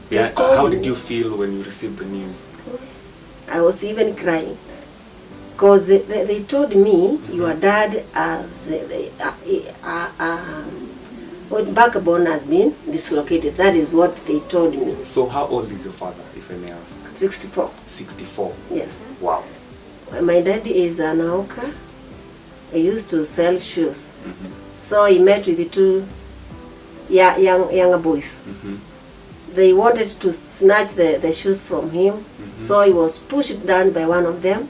Yeah, how did you feel when you received the news? I was even crying because they told me your dad has backbone has been dislocated. That is what they told me. So how old is your father, if I may ask? 64. 64? Yes. Wow. My dad is an hawker. He used to sell shoes. So he met with the two younger boys. They wanted to snatch the shoes from him. So he was pushed down by one of them.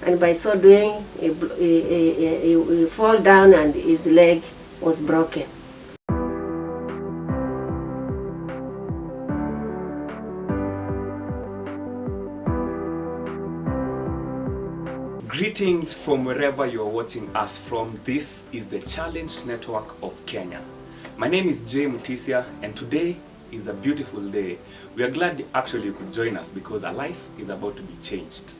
And by so doing, he fall down and his leg was broken. Greetings from wherever you're watching us from. This is the Challenge Network of Kenya. My name is Jay Mutisia, and today is a beautiful day. We are glad actually you could join us because our life is about to be changed,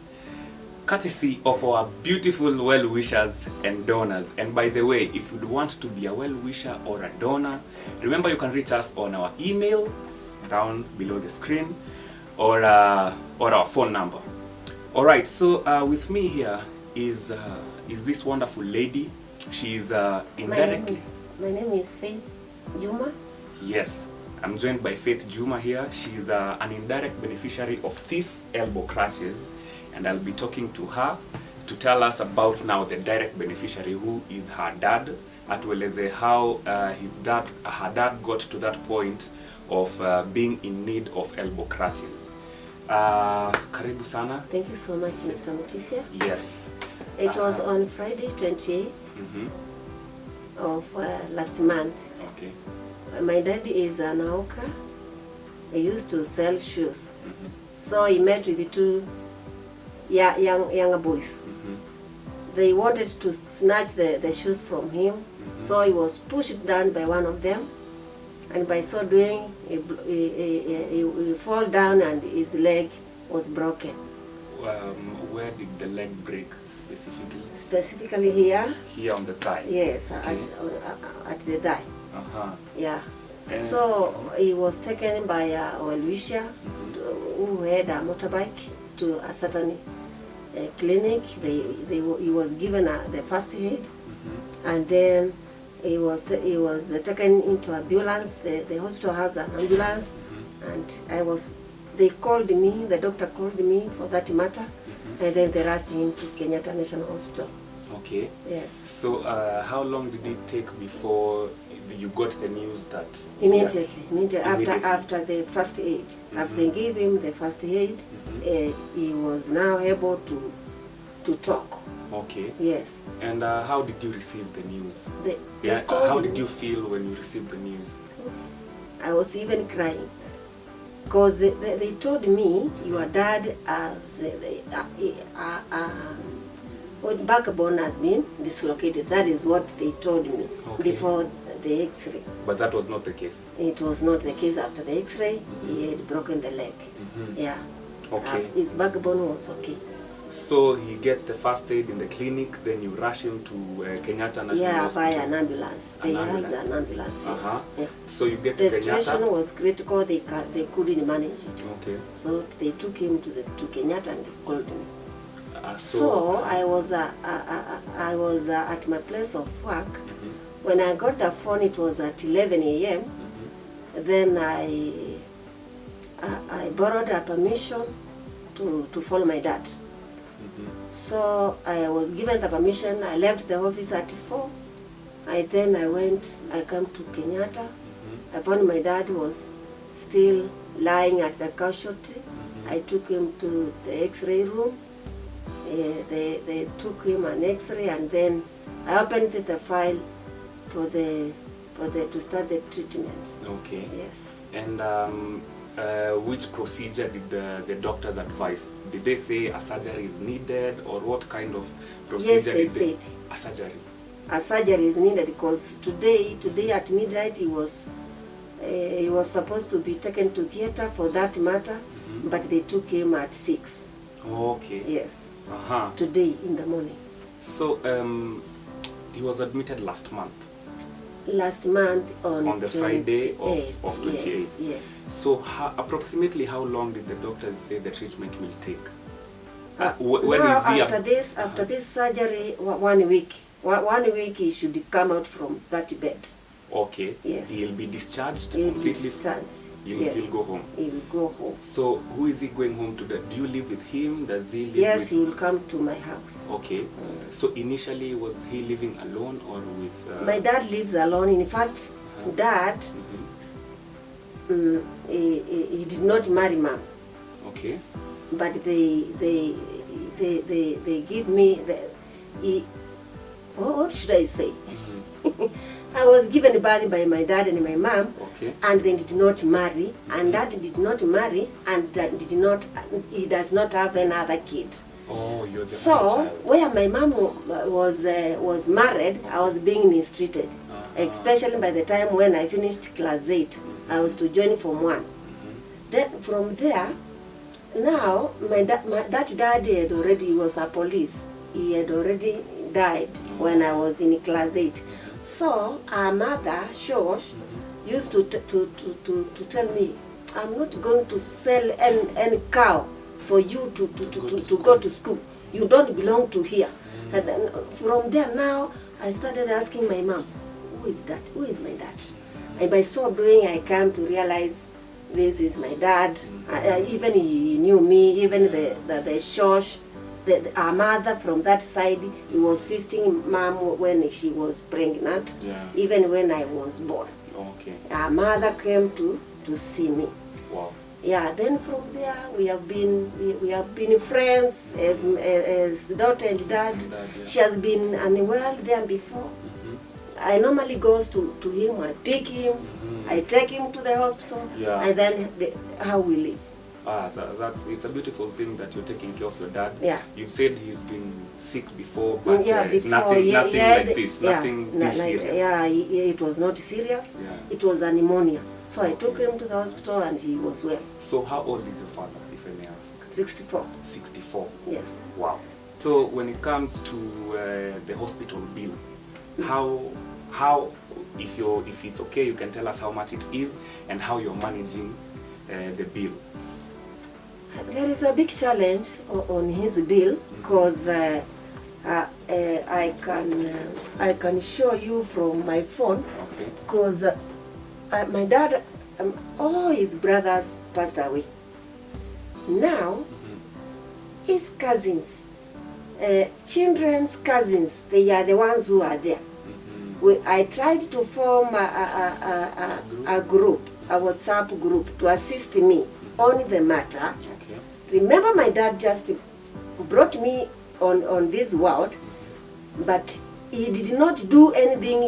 courtesy of our beautiful well-wishers and donors. And by the way, if you'd want to be a well-wisher or a donor, remember you can reach us on our email down below the screen or our phone number. Alright, so with me here is this wonderful lady. She's indirectly... My name is Faith Juma. Yes, I'm joined by Faith Juma here. She's an indirect beneficiary of these elbow crutches, and I'll be talking to her to tell us about now the direct beneficiary, who is her dad, atueleze how her dad got to that point of being in need of elbow crutches. Karibu sana. Thank you so much, Mr. Mutisia. Yes. It was on Friday 28th of last month. Okay. My dad is an hawker. He used to sell shoes. So he met with the two younger boys. They wanted to snatch the shoes from him. So he was pushed down by one of them. And by so doing, he fall down and his leg was broken. Where did the leg break specifically? Specifically here. Here on the thigh? Yes, okay. at the thigh. Yeah. And so he was taken by a well-wisher who had a motorbike to a certain clinic. He was given the first aid, and then he was taken into ambulance. The hospital has an ambulance, and they called me, the doctor called me for that matter, and then they rushed him to Kenyatta National Hospital. Okay. Yes. So how long did it take before you got the news that... Immediately. After the first aid. After they gave him the first aid, he was now able to talk. Okay. Yes. And how did you receive the news? How did you feel when you received the news? I was even crying because they told me your dad has backbone has been dislocated. That is what they told me before the X-ray. But that was not the case? It was not the case. After the X-ray, he had broken the leg. Yeah. Okay. His backbone was okay. So he gets the first aid in the clinic, then you rush him to Kenyatta National Hospital? by an ambulance. They has an ambulance, yes. Yeah. So you get the to Kenyatta? The situation was critical, they couldn't manage it. Okay. So they took him to Kenyatta and they called me. So I was at my place of work. When I got the phone, it was at 11 a.m. Then I borrowed a permission to follow my dad. So I was given the permission. I left the office at 4. I came to Kenyatta. I found my dad was still lying at the casualty. I took him to the X-ray room. They took him an X-ray, and then I opened the file to start the treatment. Okay. Yes. And which procedure did the doctors advise? Did they say a surgery is needed, or what kind of procedure? Yes, they said a surgery. A surgery is needed because today at midnight he was supposed to be taken to theater for that matter, but they took him at 6. Okay. Yes. Today in the morning. So he was admitted last month. Last month On the Friday of 28th. 28th. Yes. So approximately how long did the doctors say the treatment will take? Now after this surgery, 1 week. 1 week he should come out from that bed. Okay. Yes. He'll be discharged He'll completely. be discharged. He'll go home. He will go home. So who is he going home to? Do you live with him? Does he live Yes, with... he will come to my house. Okay. So initially was he living alone or with... My dad lives alone. In fact, Dad, he did not marry Mom. Okay. But they give me what should I say? I was given birth by my dad and my mom, Okay. and they did not marry, and Dad did not marry, and he does not have another kid. Oh, you're the So only child. where my mom was married, I was being mistreated, especially by the time when I finished class 8, I was to join Form 1. Then from there, now that dad he was a police. He had already died when I was in class 8. So our mother, Shosh, used to tell me, I'm not going to sell any cow for you to go to school. You don't belong to here. And then from there now, I started asking my mom, who is that? Who is my dad? And by so doing, I came to realize this is my dad. Even he knew me, even the Shosh, our mother from that side, he was visiting Mom when she was pregnant, even when I was born. Okay. Our mother came to see me. Wow. Yeah, then from there we have been friends as daughter and dad. She has been unwell there before. I normally goes to him, I pick him, I take him to the hospital, and then how we live. It's a beautiful thing that you're taking care of your dad. Yeah. You've said he's been sick before, but before, nothing like this, nothing this serious. Yeah, it was not serious. Yeah. It was a pneumonia. So I took him to the hospital and he was well. So how old is your father, if I may ask? 64. 64. Yes. Wow. So when it comes to the hospital bill, how if it's okay, you can tell us how much it is and how you're managing the bill. There is a big challenge on his bill because I can show you from my phone. Okay. Because my dad, all his brothers passed away. Now, his cousins, children's cousins, they are the ones who are there. I tried to form a group, a WhatsApp group, to assist me on the matter. Okay. Remember, my dad just brought me on this world, but he did not do anything,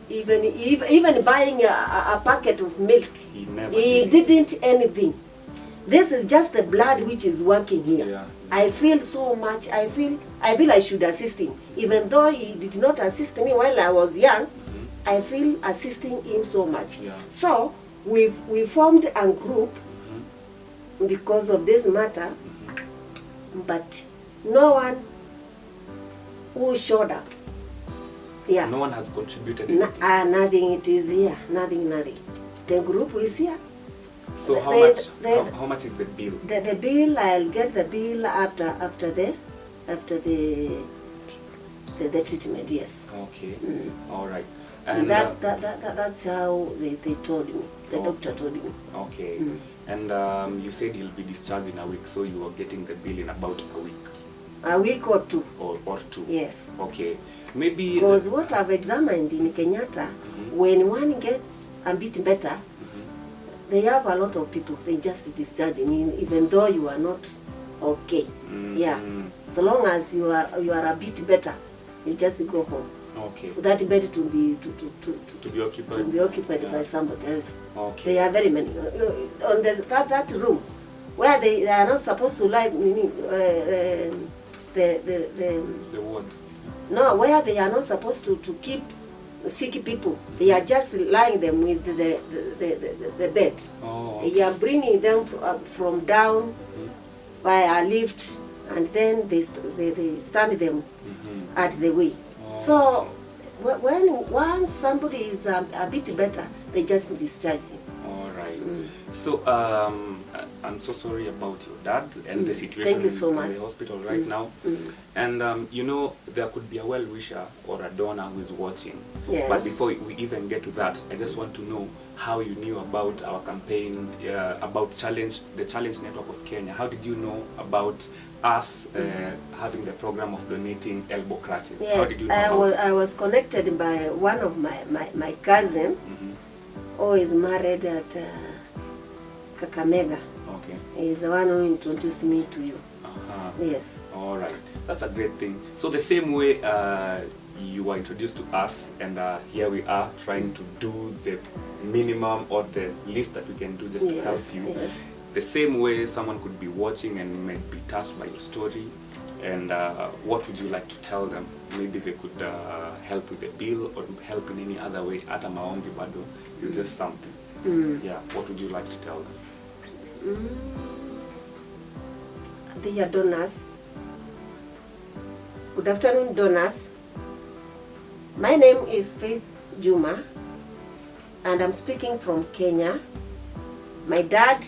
even buying a packet of milk. He didn't anything. This is just the blood which is working here. Yeah. I feel so much. I feel I should assist him, even though he did not assist me while I was young. I feel assisting him so much. Yeah. So we formed a group because of this matter, but no one who showed up. Yeah. No one has contributed. Nothing. It is here. Nothing. The group is here. So how much is the bill? The bill, I'll get the bill after the treatment. Yes. Okay. All right. And that's how they told me. The doctor told me. Okay. And you said you'll be discharged in a week, so you are getting the bill in about a week. A week or two. Or two. Yes. Okay. Maybe. Because what I've examined in Kenyatta, when one gets a bit better, they have a lot of people. They just discharge me, even though you are not okay. Yeah. So long as you are a bit better, you just go home. Okay. That bed to be occupied by somebody else. Okay. There are very many on that room where they are not supposed to lie. The ward. No, where they are not supposed to keep sick people. They are just lying them with the bed. Oh, okay. They are bringing them from down by a lift, and then they stand them at the way. So when once somebody is a bit better, they just discharge him. All right. So I'm so sorry about your dad and the situation Thank you so in much. the hospital right now. And you know, there could be a well-wisher or a donor who is watching. Yes. But before we even get to that, I just want to know how you knew about our campaign, about the Challenge Network of Kenya. How did you know about us having the program of donating elbow crutches? Yes, How did you know I was connected by one of my cousin who is married at Kakamega. Okay. He's the one who introduced me to you. Yes. All right, that's a great thing. So the same way you were introduced to us, and here we are trying to do the minimum or the least that we can do just to help you. Yes. The same way someone could be watching and might be touched by your story, and what would you like to tell them? Maybe they could help with the bill or help in any other way. Ata maombi bado is just something. Yeah, what would you like to tell them? They are donors. Good afternoon, donors. My name is Faith Juma, and I'm speaking from Kenya. My dad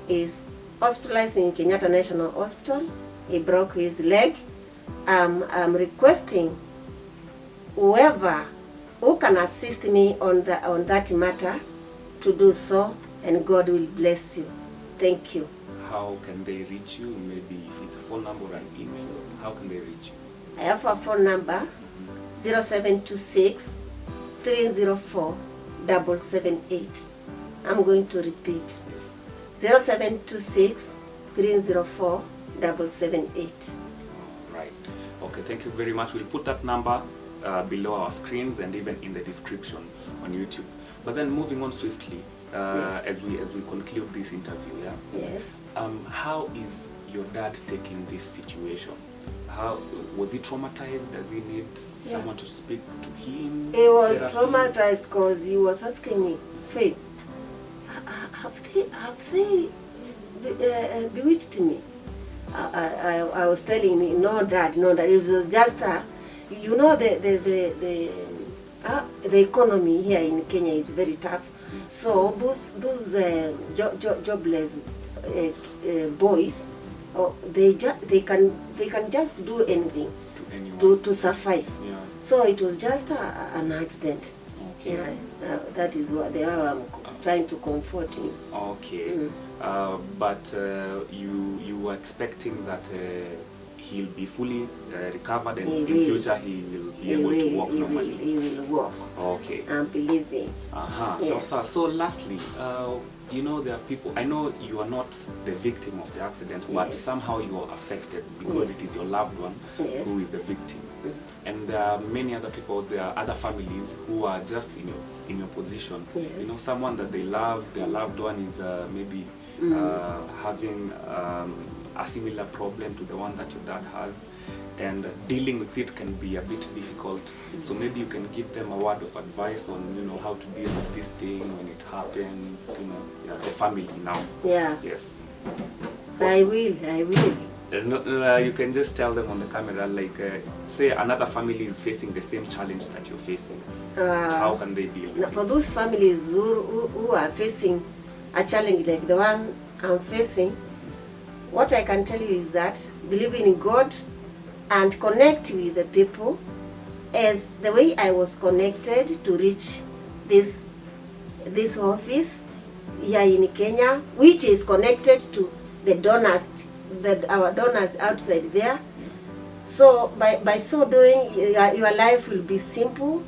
is hospitalized in Kenyatta National Hospital. He broke his leg. I'm requesting whoever who can assist me on that matter to do so, and God will bless you. Thank you. How can they reach you? Maybe if it's a phone number or an email, how can they reach you? I have a phone number 0726 304 778. I'm going to repeat. Yes. 0726 304 778. Right. Okay, thank you very much. We'll put that number below our screens and even in the description on YouTube. But then moving on swiftly, as we conclude this interview, Yes. How is your dad taking this situation? How was he traumatized? Does he need someone to speak to him? He was Therapy? traumatized because he was asking me, Faith, have they bewitched me? I was telling me, no, Dad, no, Dad. It was just you know, the economy here in Kenya is very tough. So those jobless boys, they can just do anything to survive. Yeah. So it was just an accident. Okay. Yeah, that is what they are trying to comfort him. Okay. But you were expecting that he'll be fully recovered, and in future he will be able to walk normally. He will walk. Okay. I'm believing. Yes. So lastly, you know, there are people, I know you are not the victim of the accident, but somehow you are affected because it is your loved one who is the victim. And there are many other people, there are other families who are just in your position. You know, someone that they love, their loved one is maybe having a similar problem to the one that your dad has, and dealing with it can be a bit difficult. So maybe you can give them a word of advice on, you know, how to deal with this thing when it happens, you know, the family now. Yeah. Yes. I will. You can just tell them on the camera, like, say another family is facing the same challenge that you're facing. How can they deal with it? For those families who are facing a challenge like the one I'm facing, what I can tell you is that believe in God and connect with the people as the way I was connected to reach this office here in Kenya, which is connected to the donors, our donors outside there. So by so doing, your life will be simple.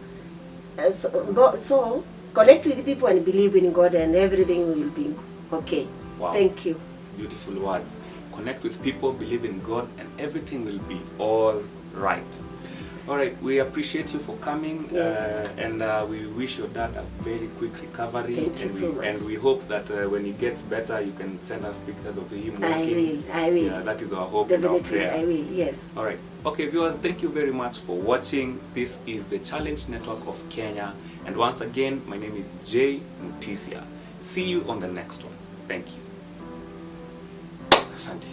So connect with people and believe in God, and everything will be okay. Wow. Thank you. Beautiful words. Connect with people, believe in God, and everything will be all right. All right, we appreciate you for coming, and we wish your dad a very quick recovery. Thank you so much. And we hope that when he gets better, you can send us pictures of him walking. I will. Yeah, that is our hope and our Definitely, prayer. I will, yes. All right. Okay, viewers, thank you very much for watching. This is the Challenge Network of Kenya. And once again, my name is Jay Mutisia. See you on the next one. Thank you. Asante.